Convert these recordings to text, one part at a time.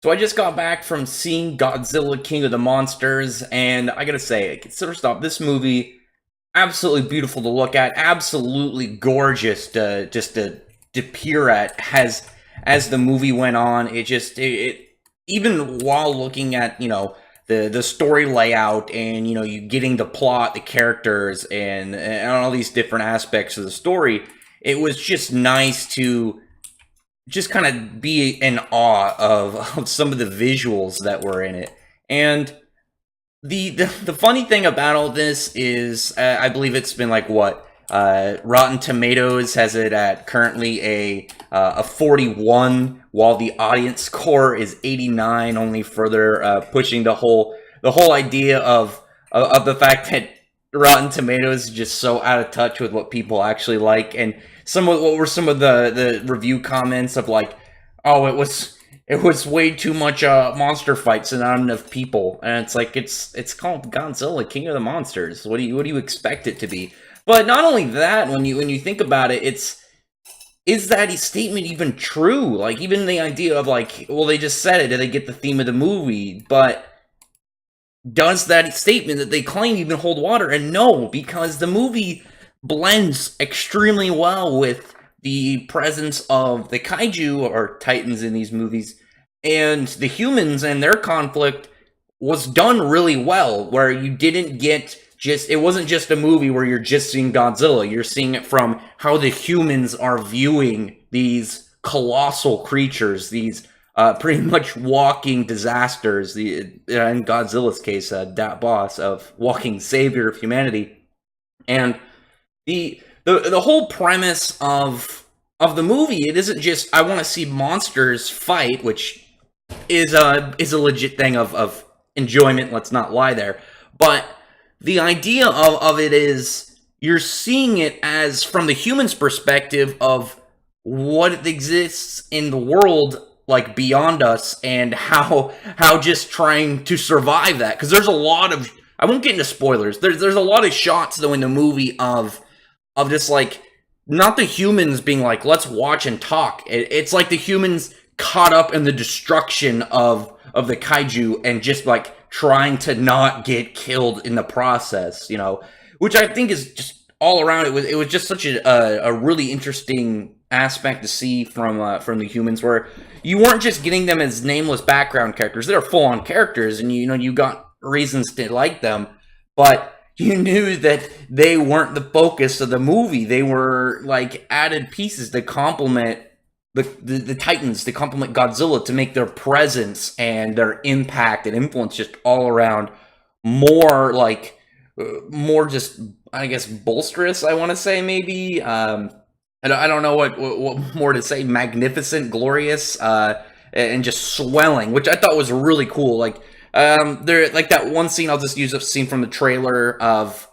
So I just got back from seeing Godzilla King of the Monsters, and I gotta say, first off, this movie absolutely beautiful to look at, absolutely gorgeous to peer at. Has as the movie went on, it even while looking at the story layout and you getting the plot, the characters, and all these different aspects of the story, it was just nice to just kind of be in awe of some of the visuals that were in it. And the funny thing about all this is, I believe it's been like what Rotten Tomatoes has it at currently a 41, while the audience score is 89, only further pushing the whole idea of the fact that Rotten Tomatoes is just so out of touch with what people actually like. And what were some of the review comments of like, oh, it was way too much monster fights and not enough people. And it's like it's called Godzilla King of the Monsters. What do you expect it to be? But not only that, when you think about it, is that statement even true? Like, even the idea of like, well, they just said it, did they get the theme of the movie? But does that statement that they claim even hold water? And no, because the movie blends extremely well with the presence of the kaiju or titans in these movies, and the humans and their conflict was done really well, where you didn't get just, it wasn't just a movie where you're just seeing Godzilla, you're seeing it from how the humans are viewing these colossal creatures, these pretty much walking disasters, in Godzilla's case, that boss of walking savior of humanity. And the whole premise of the movie, it isn't just I want to see monsters fight, which is a legit thing of enjoyment, let's not lie there. But the idea of it is you're seeing it as from the human's perspective of what exists in the world, like beyond us, and how just trying to survive that. Because there's a lot of, I won't get into spoilers, there's a lot of shots though in the movie of just like, not the humans being like, let's watch and talk. It's like the humans caught up in the destruction of the kaiju and just like trying to not get killed in the process, which I think is just all around. It was just such a really interesting aspect to see from the humans, where you weren't just getting them as nameless background characters. They're full on characters, and you got reasons to like them, but you knew that they weren't the focus of the movie. They were like added pieces to complement the Titans, to complement Godzilla, to make their presence and their impact and influence just all around more like more just, I guess, bolsterous, I want to say, maybe. I don't know what more to say. Magnificent, glorious, and just swelling, which I thought was really cool. Like, there, like that one scene, I'll just use a scene from the trailer of,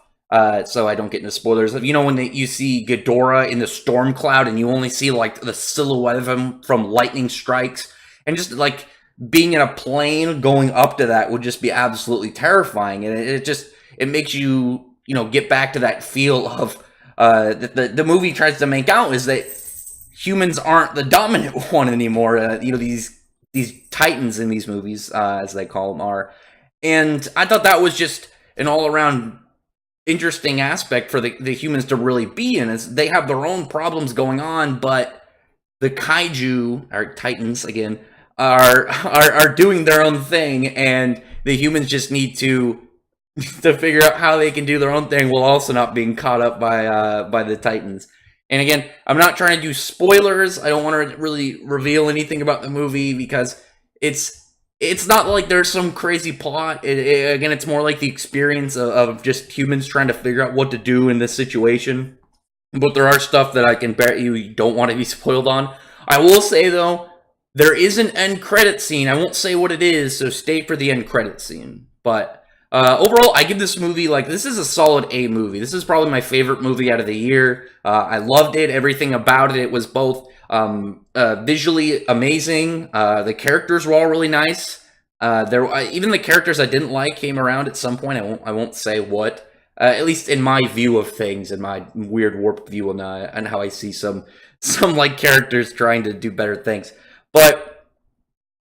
so I don't get into spoilers. When you see Ghidorah in the storm cloud, and you only see like the silhouette of him from lightning strikes, and just like being in a plane going up to that would just be absolutely terrifying. And it makes you get back to that feel of that the movie tries to make out, is that humans aren't the dominant one anymore. These titans in these movies, as they call them, are. And I thought that was just an all-around interesting aspect for the humans to really be in, is they have their own problems going on, but the kaiju, or titans again, are doing their own thing, and the humans just need to figure out how they can do their own thing while also not being caught up by the titans. And again, I'm not trying to do spoilers. I don't want to really reveal anything about the movie, because it's not like there's some crazy plot. Again, it's more like the experience of just humans trying to figure out what to do in this situation. But there are stuff that I can bet you don't want to be spoiled on. I will say, though, there is an end credit scene. I won't say what it is, so stay for the end credit scene. But overall, I give this movie, like, this is a solid A movie. This is probably my favorite movie out of the year. I loved it. Everything about it was both visually amazing. The characters were all really nice. Even the characters I didn't like came around at some point. I won't say what. At least in my view of things, in my weird warped view on how I see some like characters trying to do better things. But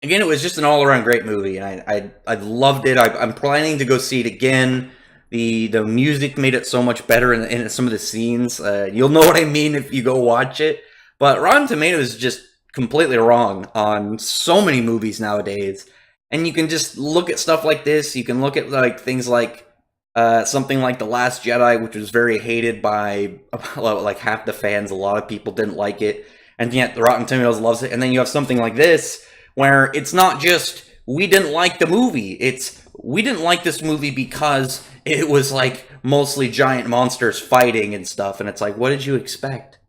again, it was just an all around great movie, and I loved it. I'm planning to go see it again. The music made it so much better in some of the scenes. You'll know what I mean if you go watch it. But Rotten Tomatoes is just completely wrong on so many movies nowadays. And you can just look at stuff like this. You can look at like things like something like The Last Jedi, which was very hated by like half the fans. A lot of people didn't like it, and yet the Rotten Tomatoes loves it. And then you have something like this, where it's not just we didn't like the movie. It's we didn't like this movie because it was like mostly giant monsters fighting and stuff. And it's like, what did you expect?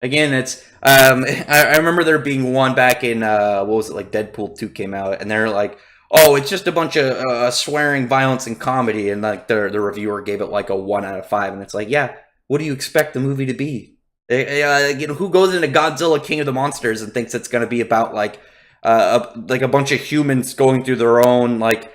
Again, it's I remember there being one back in what was it, like Deadpool 2 came out, and they're like, oh, it's just a bunch of swearing, violence, and comedy, and like the reviewer gave it like a 1 out of 5, and it's like, yeah, what do you expect the movie to be? You know, who goes into Godzilla King of the Monsters and thinks it's going to be about like a bunch of humans going through their own like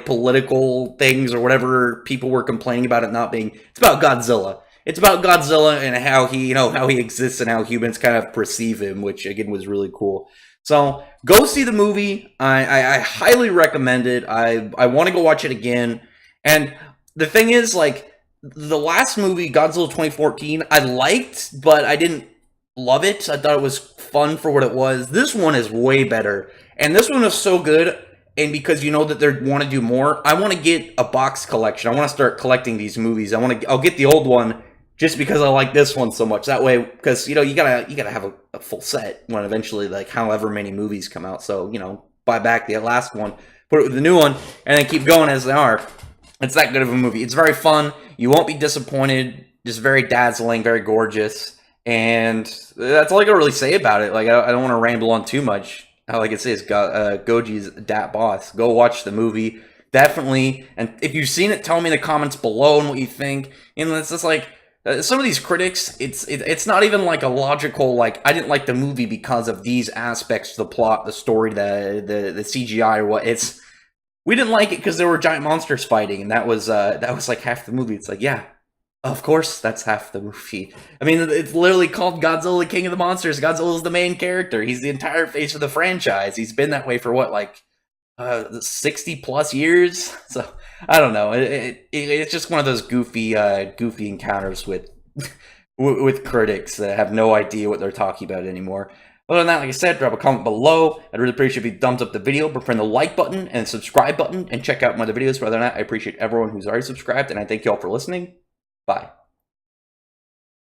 political things or whatever people were complaining about it not being. It's about Godzilla. It's about Godzilla and how he, you know, how he exists and how humans kind of perceive him, which again was really cool. So go see the movie. I highly recommend it. I want to go watch it again. And the thing is, like the last movie, Godzilla 2014, I liked, but I didn't love it. I thought it was fun for what it was. This one is way better, and this one is so good. And because you know that they want to do more, I want to get a box collection. I want to start collecting these movies. I'll get the old one just because I like this one so much. That way, because you know you gotta have a full set when eventually like however many movies come out. So you know, buy back the last one, put it with the new one, and then keep going as they are. It's that good of a movie. It's very fun. You won't be disappointed. Just very dazzling, very gorgeous, and that's all I can really say about it. Like I don't want to ramble on too much. Like I say, it's Goji's Dat Boss. Go watch the movie, definitely. And if you've seen it, tell me in the comments below and what you think. You know, it's just like some of these critics. It's not even like a logical like I didn't like the movie because of these aspects, the plot, the story, the CGI or what. It's we didn't like it because there were giant monsters fighting, and that was like half the movie. It's like yeah. Of course, that's half the movie. I mean, it's literally called Godzilla King of the Monsters. Godzilla's the main character. He's the entire face of the franchise. He's been that way for what, like 60 plus years? So, I don't know. It's just one of those goofy encounters with with critics that have no idea what they're talking about anymore. Other than that, like I said, drop a comment below. I'd really appreciate if you thumbs up the video, press the like button and subscribe button, and check out my other videos. Other than that, I appreciate everyone who's already subscribed, and I thank you all for listening. Bye.